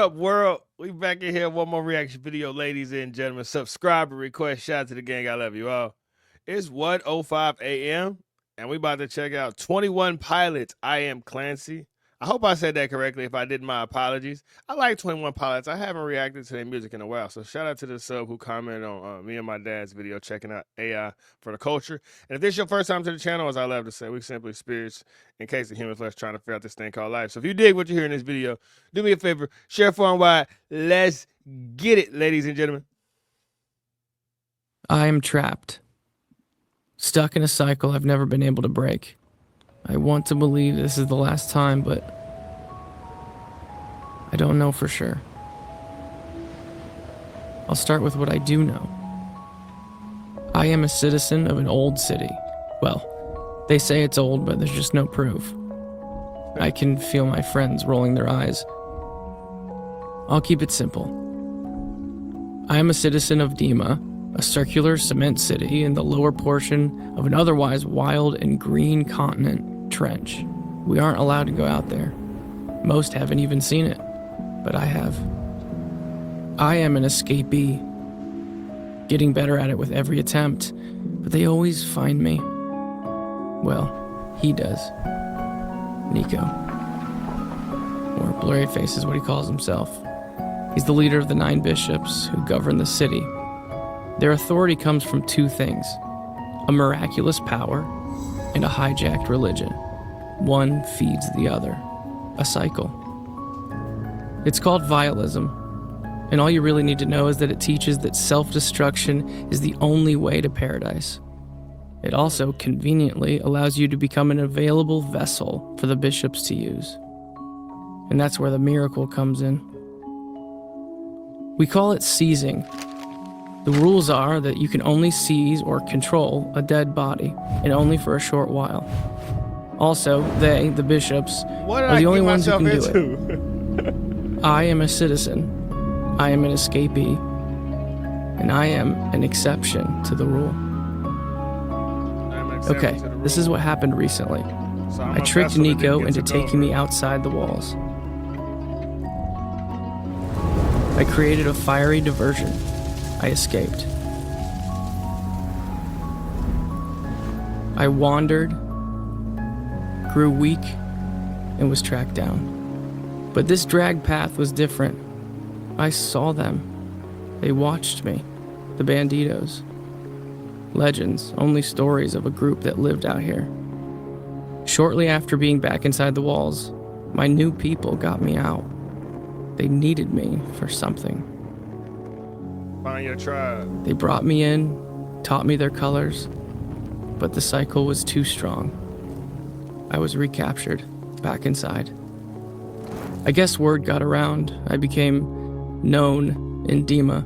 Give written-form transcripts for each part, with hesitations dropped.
up, world? We back in here. One more reaction video, ladies and gentlemen. Subscribe and request. Shout out to the gang. I love you all. It's 1:05 a.m. and we about to check out 21 Pilots. I am Clancy. I hope I said that correctly. If I didn't, my apologies. I like 21 Pilots. I haven't reacted to their music in a while. So shout out to the sub who commented on me and my dad's video checking out AI for the culture. And if this is your first time to the channel, as I love to say, we simply spirits in case of human flesh trying to figure out this thing called life. So if you dig what you hear in this video, do me a favor, share far and wide. Let's get it, ladies and gentlemen. I am trapped. Stuck in a cycle I've never been able to break. I want to believe this is the last time, but I don't know for sure. I'll start with what I do know. I am a citizen of an old city. Well, they say it's old, but there's just no proof. I can feel my friends rolling their eyes. I'll keep it simple. I am a citizen of Dima, a circular cement city in the lower portion of an otherwise wild and green continent trench. We aren't allowed to go out there. Most haven't even seen it, but I have. I am an escapee, getting better at it with every attempt, but they always find me. Well, he does. Nico. Or Blurry Face is what he calls himself. He's the leader of the 9 bishops who govern the city. Their authority comes from 2 things: a miraculous power and a hijacked religion. One feeds the other. A cycle. It's called vialism, and all you really need to know is that it teaches that self-destruction is the only way to paradise. It also conveniently allows you to become an available vessel for the bishops to use. And that's where the miracle comes in. We call it seizing. The rules are that you can only seize or control a dead body, and only for a short while. Also, they, the bishops, are the only ones who can do it. I am a citizen. I am an escapee. And I am an exception to the rule. Okay, this is what happened recently. I tricked Nico into taking me outside the walls. I created a fiery diversion. I escaped. I wandered, grew weak, and was tracked down. But this drag path was different. I saw them. They watched me. The Banditos. Legends, only stories of a group that lived out here. Shortly after being back inside the walls, my new people got me out. They needed me for something. Find your tribe. They brought me in, taught me their colors, but the cycle was too strong. I was recaptured, back inside. I guess word got around. I became known in Dima.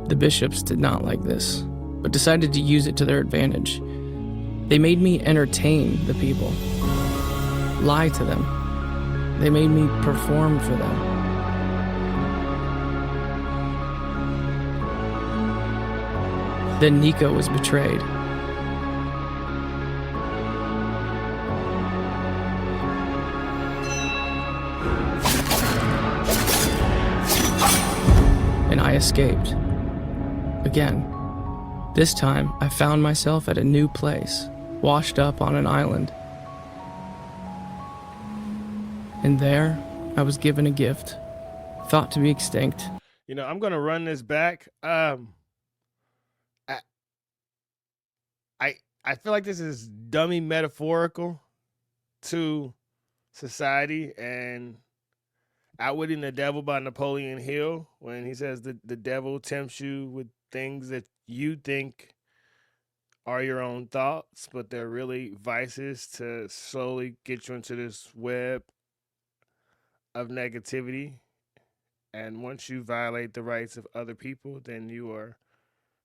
The bishops did not like this, but decided to use it to their advantage. They made me entertain the people, lie to them. They made me perform for them. Then Nico was betrayed. And I escaped. Again. This time, I found myself at a new place, washed up on an island. And there, I was given a gift, thought to be extinct. You know, I'm gonna run this back. I feel like this is dummy metaphorical to society and Outwitting the Devil by Napoleon Hill, when he says that the devil tempts you with things that you think are your own thoughts, but they're really vices to slowly get you into this web of negativity. And once you violate the rights of other people, then you are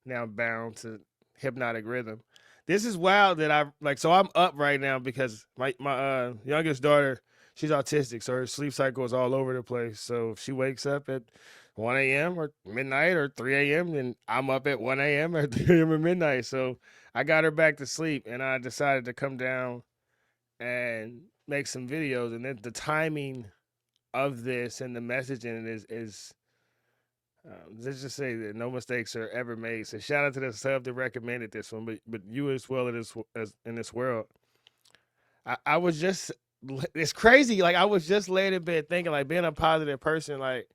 now bound to hypnotic rhythm. This is wild that so I'm up right now because my youngest daughter, she's autistic, so her sleep cycle is all over the place. So if she wakes up at 1 a.m. or midnight or 3 a.m., then I'm up at 1 a.m. or 3 a.m. or midnight. So I got her back to sleep, and I decided to come down and make some videos. And then the timing of this and the message in it is let's just say that no mistakes are ever made. So shout out to the sub that recommended this one, but you as well as in this world. I was just it's crazy. Like I was just laying in bed thinking like being a positive person, like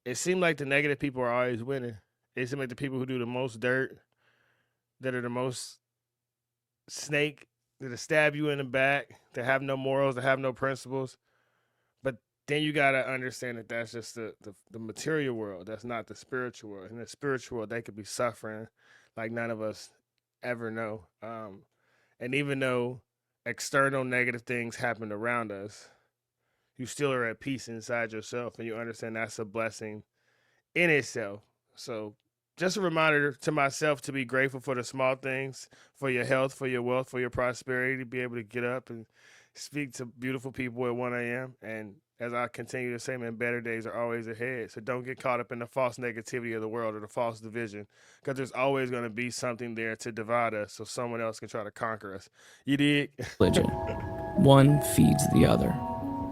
it seemed like the negative people are always winning. It seemed like the people who do the most dirt, that are the most snake, that stab you in the back, that have no morals, that have no principles. But then you gotta understand that that's just the material world. That's not the spiritual world. In the spiritual world, they could be suffering like none of us ever know. And even though external negative things happen around us, you still are at peace inside yourself, and you understand that's a blessing in itself. So just a reminder to myself to be grateful for the small things, for your health, for your wealth, for your prosperity, to be able to get up and speak to beautiful people at 1 a.m. And as I continue to say, man, better days are always ahead. So don't get caught up in the false negativity of the world or the false division, because there's always going to be something there to divide us so someone else can try to conquer us. You dig? Religion. One feeds the other.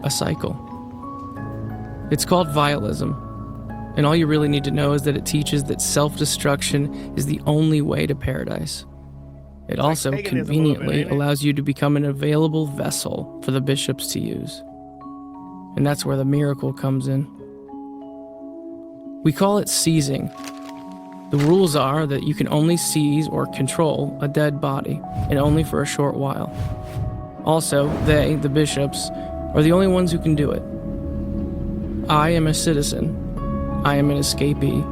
A cycle. It's called vialism. And all you really need to know is that it teaches that self-destruction is the only way to paradise. It also conveniently allows you to become an available vessel for the bishops to use. And that's where the miracle comes in. We call it seizing. The rules are that you can only seize or control a dead body, and only for a short while. Also, they, the bishops, are the only ones who can do it. I am a citizen. I am an escapee,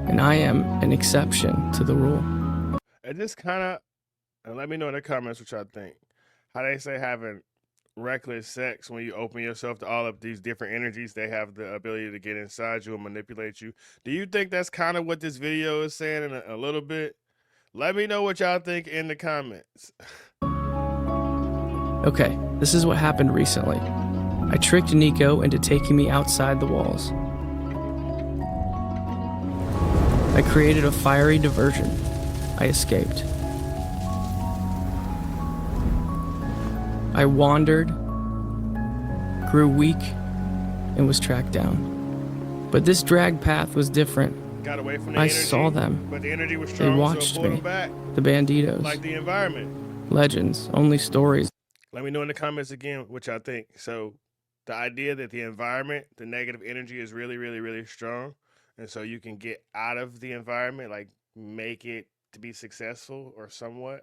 and I am an exception to the rule. And this kind of, and let me know in the comments what y'all think. How they say having reckless sex, when you open yourself to all of these different energies, they have the ability to get inside you and manipulate you. Do you think that's kind of what this video is saying in a little bit? Let me know what y'all think in the comments. Okay, this is what happened recently. I tricked Nico into taking me outside the walls. I created a fiery diversion. I escaped. I wandered, grew weak, and was tracked down. But this drag path was different. Got away from the I energy, saw them. but the energy was strong, They watched so it pulled me. them back, The banditos. like the environment. Legends, only stories. Let me know in the comments again what y'all think. So the idea that the environment, the negative energy is really, really, really strong. And so you can get out of the environment, like make it to be successful or somewhat.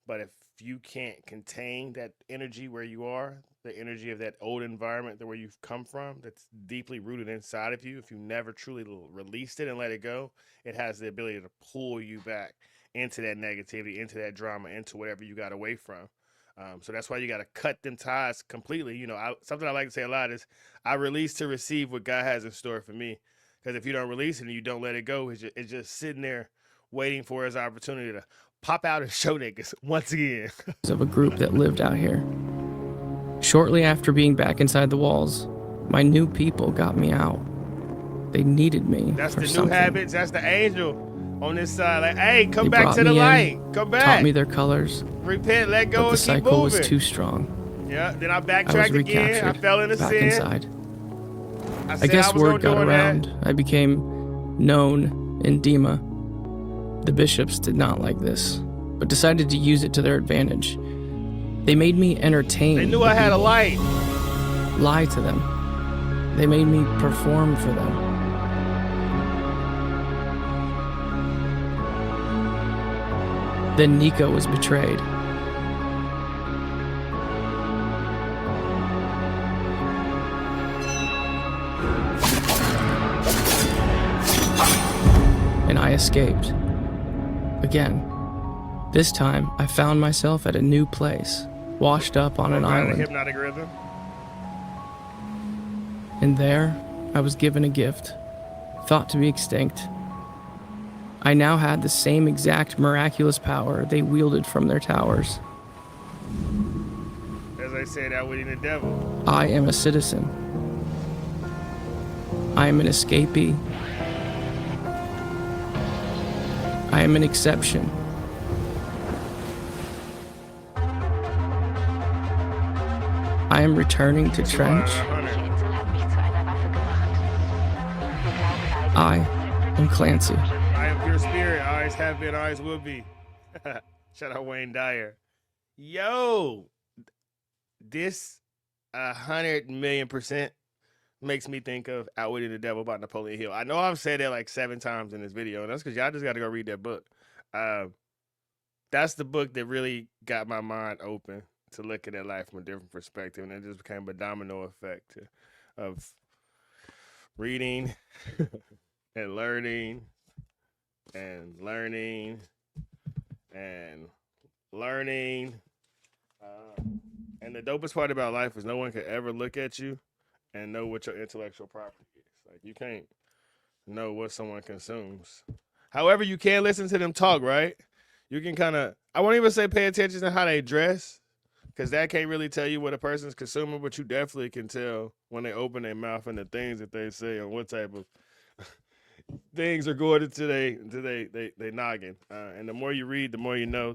But if you can't contain that energy where you are, the energy of that old environment, where you've come from, that's deeply rooted inside of you, if you never truly released it and let it go, it has the ability to pull you back into that negativity, into that drama, into whatever you got away from. So that's why you got to cut them ties completely. You know, something I like to say a lot is I release to receive what God has in store for me. Because if you don't release it and you don't let it go, it's just sitting there waiting for his opportunity to pop out and show niggas once again. Of a group that lived out here. Shortly after being back inside the walls, my new people got me out. They needed me. That's for the something. new habits. That's the angel on this side. Like, hey, come They back brought to the me in, light. Come back. Taught me their colors. Repent, let go, But the and keep cycle moving. was too strong. Yeah, then I I was backtracked again. I recaptured fell into back sin. inside. I I guess was word gonna got do around. that. I became known in Dima. The bishops did not like this, but decided to use it to their advantage. They made me entertain. They knew I had a light. Lie to them. They made me perform for them. Then Nico was betrayed. And I escaped. Again. This time, I found myself at a new place, washed up on an island. Hypnotic rhythm. And there, I was given a gift, thought to be extinct. I now had the same exact miraculous power they wielded from their towers. As I said, outwitting the devil. I am a citizen. I am an escapee. I am an exception. I am returning to Trench I am Clancy. I am pure spirit. I always have been, always will be. Shout out Wayne Dyer. Yo, this 100,000,000% makes me think of Outwitting the Devil by Napoleon Hill. I know I've said that like 7 times in this video, and that's because y'all just got to go read that book. That's the book that really got my mind open to looking at life from a different perspective, and it just became a domino effect of reading and learning and learning and learning. And the dopest part about life is no one could ever look at you and know what your intellectual property is. Like, you can't know what someone consumes. However, you can listen to them talk, right? You can kind of, I won't even say pay attention to how they dress, because that can't really tell you what a person's consuming, but you definitely can tell when they open their mouth and the things that they say and what type of things are going into they noggin. And the more you read, the more you know,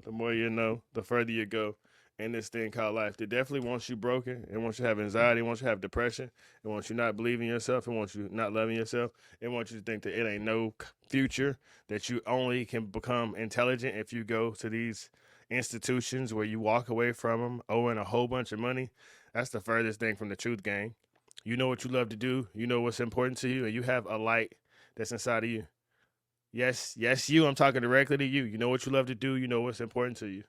the further you go in this thing called life. It definitely wants you broken. It wants you to have anxiety. It wants you to have depression. It wants you not believing yourself. It wants you not loving yourself. It wants you to think that it ain't no future, that you only can become intelligent if you go to these institutions where you walk away from them owing a whole bunch of money. That's the furthest thing from the truth, gang. You know what you love to do. You know what's important to you, and you have a light that's inside of you. Yes, you. I'm talking directly to you. You know what you love to do. You know what's important to you.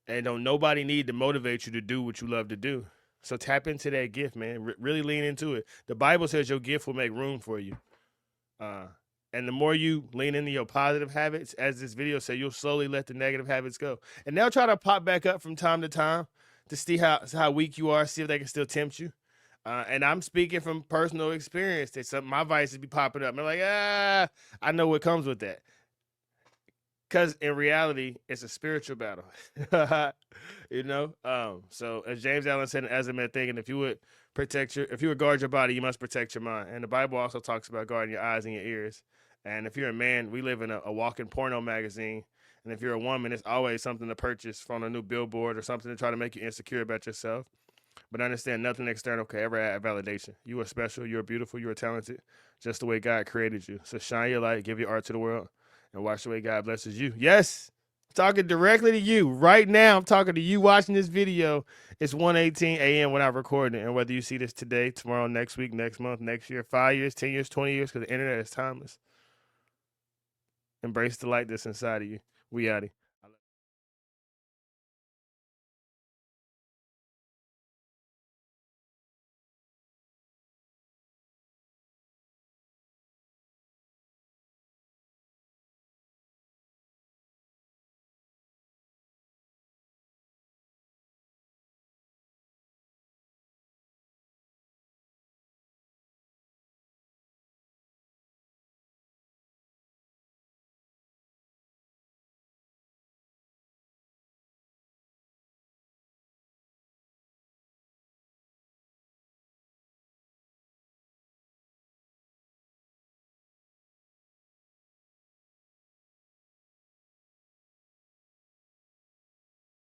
And don't nobody need to motivate you to do what you love to do. So tap into that gift, man. Really lean into it. The Bible says your gift will make room for you. And the more you lean into your positive habits, as this video said, you'll slowly let the negative habits go. And they'll try to pop back up from time to time to see how weak you are, see if they can still tempt you. And I'm speaking from personal experience that some my vices be popping up. I'm like, I know what comes with that. Because in reality, it's a spiritual battle. You know? So as James Allen said in Azamet thinking, if you would guard your body, you must protect your mind. And the Bible also talks about guarding your eyes and your ears. And if you're a man, we live in a walking porno magazine. And if you're a woman, it's always something to purchase from a new billboard or something to try to make you insecure about yourself. But understand, nothing external can ever add validation. You are special, you are beautiful, you are talented, just the way God created you. So shine your light, give your art to the world, and watch the way God blesses you. Yes, I'm talking directly to you. Right now, I'm talking to you watching this video. It's 1:18 a.m. when I'm recording it. And whether you see this today, tomorrow, next week, next month, next year, 5 years, 10 years, 20 years, because the internet is timeless. Embrace the light that's inside of you. We outie.